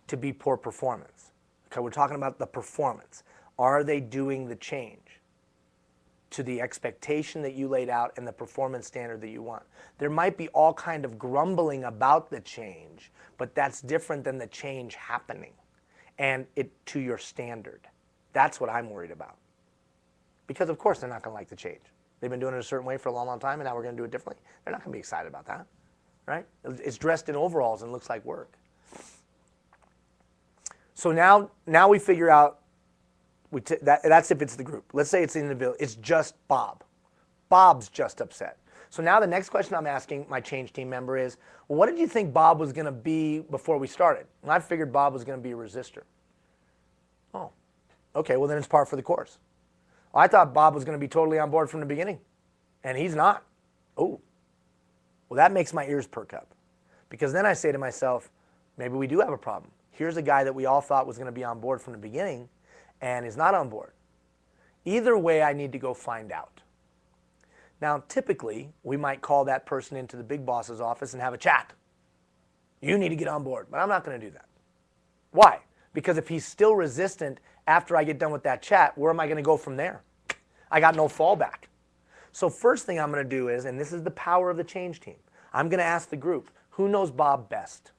to be poor performance. Okay, we're talking about the performance. Are they doing the change to the expectation that you laid out and the performance standard that you want? There might be all kind of grumbling about the change, but that's different than the change happening and it to your standard. That's what I'm worried about. Because of course they're not going to like the change. They've been doing it a certain way for a long, long time, and now we're going to do it differently. They're not going to be excited about that, right? It's dressed in overalls and looks like work. So now we figure out, that's if it's the group. Let's say it's individual. It's just Bob. Bob's just upset. So now the next question I'm asking my change team member is, well, what did you think Bob was going to be before we started? And I figured Bob was going to be a resistor. Oh, okay, well then it's par for the course. Well, I thought Bob was going to be totally on board from the beginning, and he's not. Oh, well that makes my ears perk up. Because then I say to myself, maybe we do have a problem. Here's a guy that we all thought was going to be on board from the beginning, and is not on board. Either way, I need to go find out. Now, typically, we might call that person into the big boss's office and have a chat. You need to get on board, but I'm not going to do that. Why? Because if he's still resistant after I get done with that chat, where am I going to go from there? I got no fallback. So first thing I'm going to do is, and this is the power of the change team, I'm going to ask the group, who knows Bob best?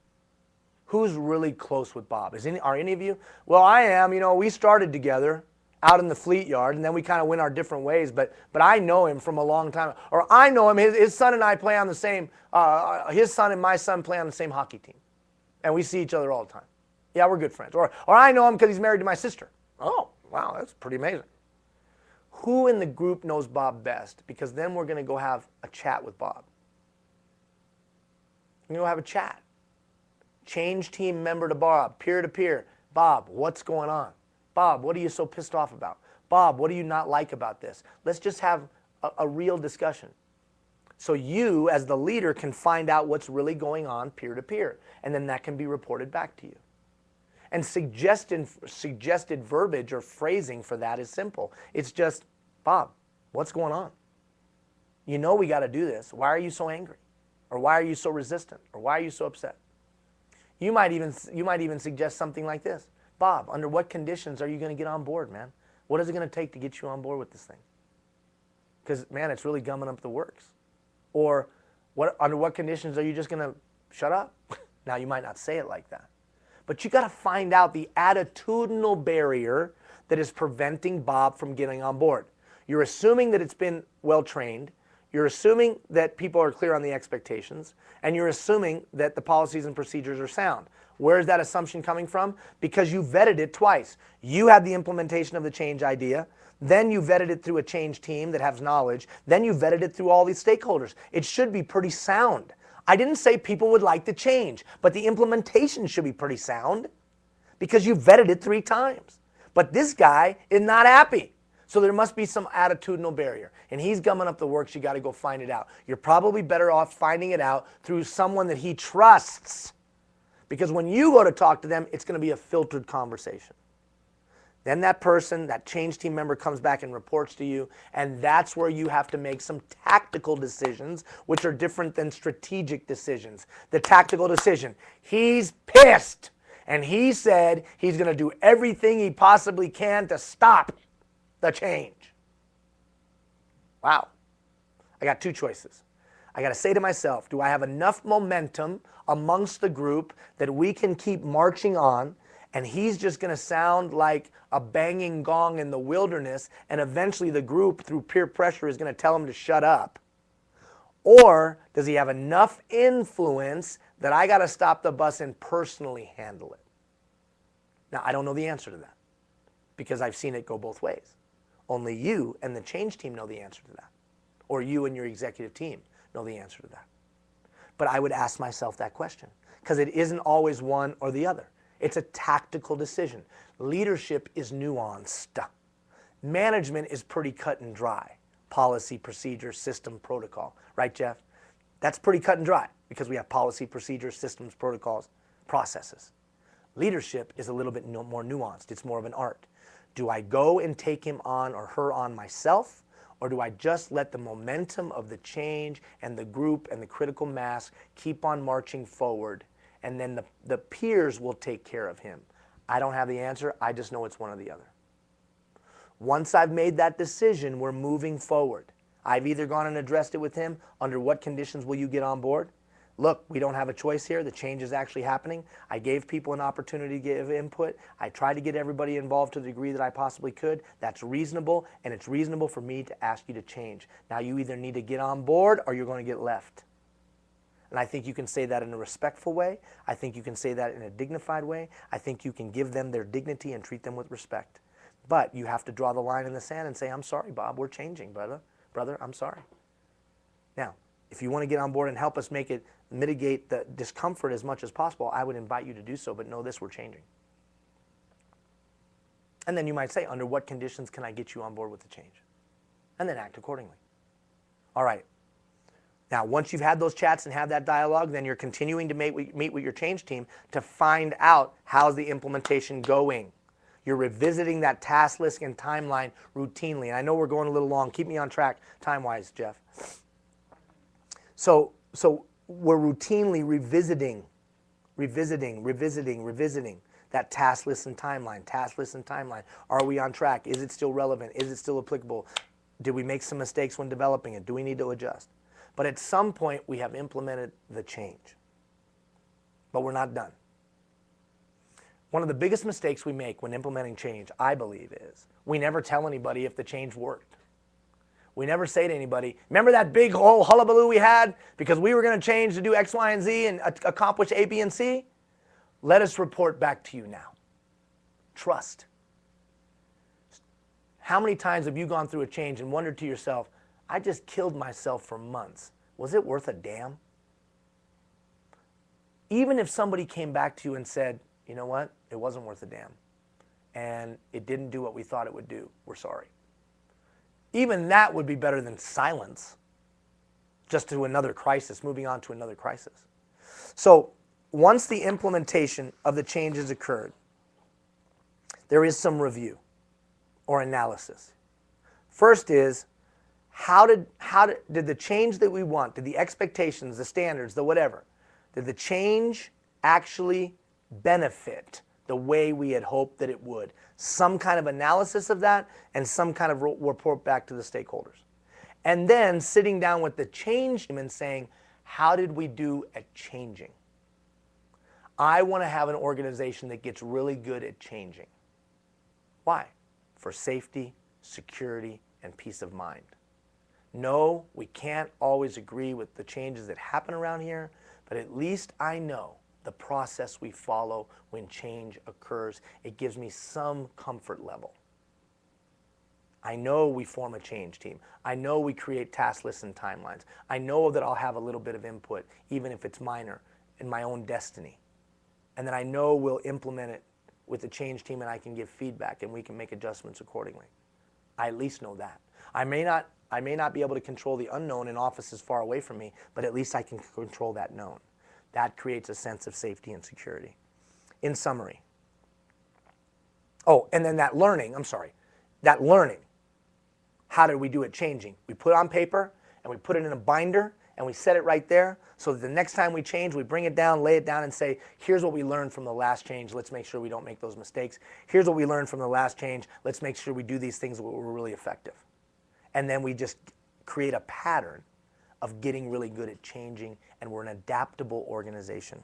Who's really close with Bob? Are any of you? Well, I am. You know, we started together out in the fleet yard, and then we kind of went our different ways, but I know him from a long time. Or I know him, his son and I play on the same, his son and my son play on the same hockey team. And we see each other all the time. Yeah, we're good friends. Or I know him because he's married to my sister. Oh, wow, that's pretty amazing. Who in the group knows Bob best? Because then we're going to go have a chat with Bob. We're going to go have a chat. Change team member to Bob, peer to peer. Bob, what's going on? Bob, what are you so pissed off about? Bob, what do you not like about this? Let's just have a real discussion. So you, as the leader, can find out what's really going on peer to peer, and then that can be reported back to you. And suggested verbiage or phrasing for that is simple. It's just, Bob, what's going on? You know we got to do this. Why are you so angry? Or why are you so resistant? Or why are you so upset? You might even suggest something like this. Bob, under what conditions are you going to get on board, man? What is it going to take to get you on board with this thing? Because, man, it's really gumming up the works. Or under what conditions are you just going to shut up? Now, you might not say it like that. But you got to find out the attitudinal barrier that is preventing Bob from getting on board. You're assuming that it's been well trained. You're assuming that people are clear on the expectations, and you're assuming that the policies and procedures are sound. Where is that assumption coming from? Because you vetted it twice. You had the implementation of the change idea, then you vetted it through a change team that has knowledge, then you vetted it through all these stakeholders. It should be pretty sound. I didn't say people would like the change, but the implementation should be pretty sound because you vetted it 3 times. But this guy is not happy. So there must be some attitudinal barrier. And he's gumming up the works. You got to go find it out. You're probably better off finding it out through someone that he trusts. Because when you go to talk to them, it's going to be a filtered conversation. Then that person, that change team member, comes back and reports to you. And that's where you have to make some tactical decisions, which are different than strategic decisions. The tactical decision. He's pissed. And he said he's going to do everything he possibly can to stop the change. Wow. I got 2 choices. I got to say to myself, do I have enough momentum amongst the group that we can keep marching on, and he's just going to sound like a banging gong in the wilderness, and eventually the group, through peer pressure, is going to tell him to shut up? Or does he have enough influence that I got to stop the bus and personally handle it. Now, I don't know the answer to that because I've seen it go both ways. Only you and the change team know the answer to that. Or you and your executive team know the answer to that. But I would ask myself that question because it isn't always one or the other. It's a tactical decision. Leadership is nuanced. Management is pretty cut and dry. Policy, procedure, system, protocol. Right, Jeff? That's pretty cut and dry because we have policy, procedures, systems, protocols, processes. Leadership is a little bit more nuanced. It's more of an art. Do I go and take him on or her on myself, or do I just let the momentum of the change and the group and the critical mass keep on marching forward, and then the peers will take care of him? I don't have the answer. I just know it's one or the other. Once I've made that decision, we're moving forward. I've either gone and addressed it with him. Under what conditions will you get on board? Look, we don't have a choice here. The change is actually happening. I gave people an opportunity to give input. I tried to get everybody involved to the degree that I possibly could. That's reasonable, and it's reasonable for me to ask you to change. Now you either need to get on board or you're going to get left. And I think you can say that in a respectful way. I think you can say that in a dignified way. I think you can give them their dignity and treat them with respect. But you have to draw the line in the sand and say, I'm sorry, Bob, we're changing, brother. Brother, I'm sorry. Now, if you want to get on board and help us mitigate the discomfort as much as possible, I would invite you to do so, but know this, we're changing. And then you might say, under what conditions can I get you on board with the change? And then act accordingly. All right. Now, once you've had those chats and have that dialogue, then you're continuing to meet with your change team to find out how's the implementation going. You're revisiting that task list and timeline routinely. And I know we're going a little long. Keep me on track time-wise, Jeff. So we're routinely revisiting that task list and timeline. Are we on track? Is it still relevant? Is it still applicable? Did we make some mistakes when developing it? Do we need to adjust? But at some point, we have implemented the change. But we're not done. One of the biggest mistakes we make when implementing change, I believe, is we never tell anybody if the change worked. We never say to anybody, remember that big whole hullabaloo we had because we were going to change to do X, Y, and Z and accomplish A, B, and C? Let us report back to you now. Trust. How many times have you gone through a change and wondered to yourself, I just killed myself for months. Was it worth a damn? Even if somebody came back to you and said, you know what, it wasn't worth a damn, and it didn't do what we thought it would do, we're sorry. Even that would be better than silence, just to another crisis, moving on to another crisis. So once the implementation of the changes occurred, there is some review or analysis. First is, how did the change that we want, did the expectations, the standards, the whatever, did the change actually benefit the way we had hoped that it would? Some kind of analysis of that and some kind of report back to the stakeholders. And then sitting down with the change team and saying, how did we do at changing? I want to have an organization that gets really good at changing. Why? For safety, security, and peace of mind. No, we can't always agree with the changes that happen around here, but at least I know the process we follow when change occurs. It gives me some comfort level. I know we form a change team. I know we create task lists and timelines. I know that I'll have a little bit of input, even if it's minor, in my own destiny. And then I know we'll implement it with the change team and I can give feedback and we can make adjustments accordingly. I at least know that. I may not be able to control the unknown in offices far away from me, but at least I can control that known. That creates a sense of safety and security. In summary. Oh, and then that learning. How did we do it changing? We put it on paper and we put it in a binder and we set it right there so that the next time we change, we bring it down, lay it down and say, here's what we learned from the last change. Let's make sure we don't make those mistakes. Here's what we learned from the last change. Let's make sure we do these things that were really effective. And then we just create a pattern of getting really good at changing, and we're an adaptable organization.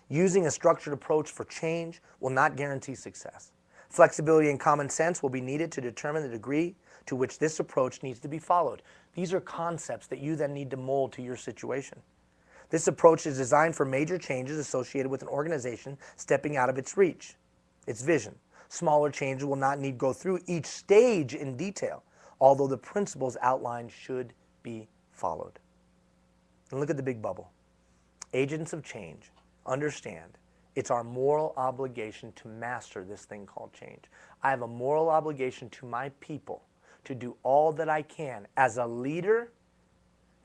Using a structured approach for change will not guarantee success. Flexibility and common sense will be needed to determine the degree to which this approach needs to be followed. These are concepts that you then need to mold to your situation. This approach is designed for major changes associated with an organization stepping out of its reach, its vision. Smaller changes will not need to go through each stage in detail, although the principles outlined should be followed. And look at the big bubble. Agents of change understand it's our moral obligation to master this thing called change. I have a moral obligation to my people to do all that I can as a leader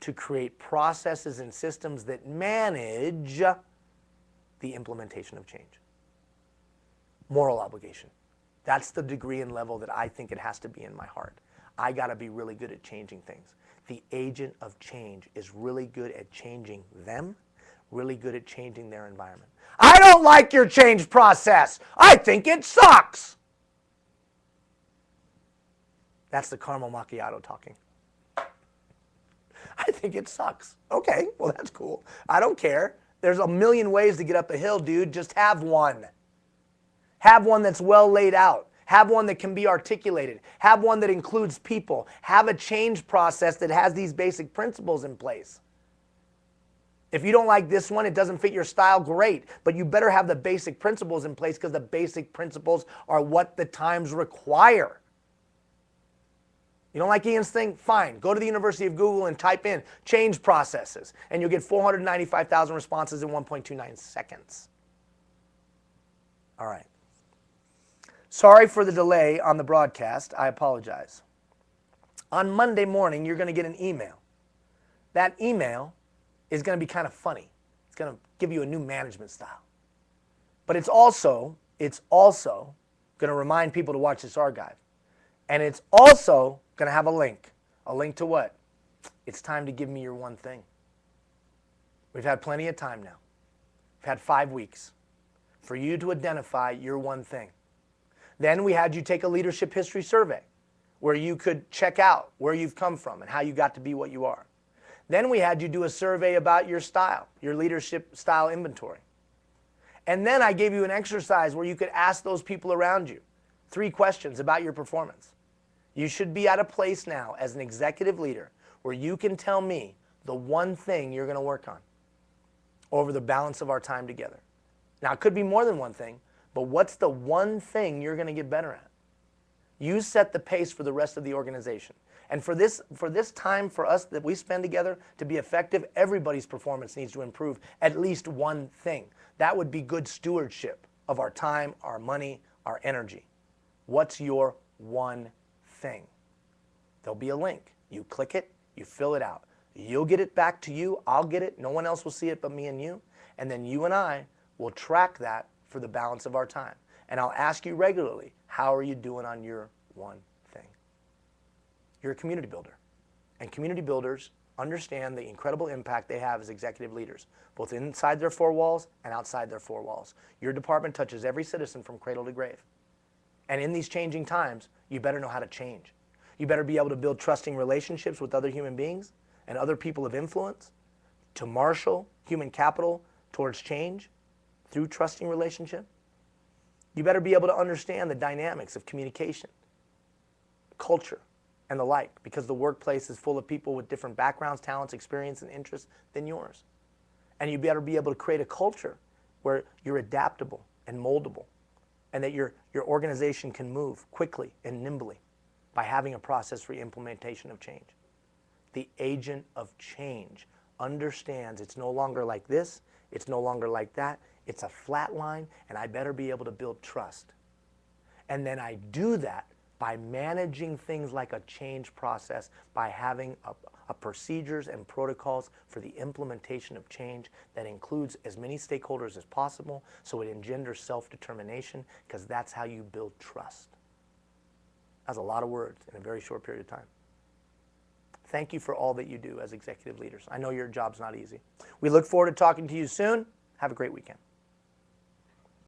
to create processes and systems that manage the implementation of change. Moral obligation. That's the degree and level that I think it has to be in my heart. I got to be really good at changing things. The agent of change is really good at changing them, really good at changing their environment. I don't like your change process. I think it sucks. That's the caramel macchiato talking. I think it sucks. Okay, well that's cool. I don't care. There's a million ways to get up a hill, dude. Just have one. Have one that's well laid out. Have one that can be articulated. Have one that includes people. Have a change process that has these basic principles in place. If you don't like this one, it doesn't fit your style, great. But you better have the basic principles in place because the basic principles are what the times require. You don't like Ian's thing? Fine. Go to the University of Google and type in change processes, and you'll get 495,000 responses in 1.29 seconds. All right. Sorry for the delay on the broadcast. I apologize. On Monday morning, you're going to get an email. That email is going to be kind of funny. It's going to give you a new management style. But it's also going to remind people to watch this archive. And it's also going to have a link. A link to what? It's time to give me your one thing. We've had plenty of time now. We've had 5 weeks for you to identify your one thing. Then we had you take a leadership history survey where you could check out where you've come from and how you got to be what you are. Then we had you do a survey about your style, your leadership style inventory. And then I gave you an exercise where you could ask those people around you 3 questions about your performance. You should be at a place now as an executive leader where you can tell me the one thing you're going to work on over the balance of our time together. Now, it could be more than one thing, but what's the one thing you're going to get better at? You set the pace for the rest of the organization. And for this time for us that we spend together to be effective, everybody's performance needs to improve at least one thing. That would be good stewardship of our time, our money, our energy. What's your one thing? There'll be a link. You click it, you fill it out. You'll get it back to you. I'll get it. No one else will see it but me and you. And then you and I will track that for the balance of our time. And I'll ask you regularly, how are you doing on your one thing? You're a community builder. And community builders understand the incredible impact they have as executive leaders, both inside their 4 walls and outside their 4 walls. Your department touches every citizen from cradle to grave. And in these changing times, you better know how to change. You better be able to build trusting relationships with other human beings and other people of influence to marshal human capital towards change through trusting relationship. You better be able to understand the dynamics of communication, culture, and the like, because the workplace is full of people with different backgrounds, talents, experience, and interests than yours. And you better be able to create a culture where you're adaptable and moldable, and that your organization can move quickly and nimbly by having a process for implementation of change. The agent of change understands it's no longer like this, it's no longer like that, it's a flat line, and I better be able to build trust. And then I do that by managing things like a change process, by having a procedures and protocols for the implementation of change that includes as many stakeholders as possible so it engenders self-determination, because that's how you build trust. That's a lot of words in a very short period of time. Thank you for all that you do as executive leaders. I know your job's not easy. We look forward to talking to you soon. Have a great weekend.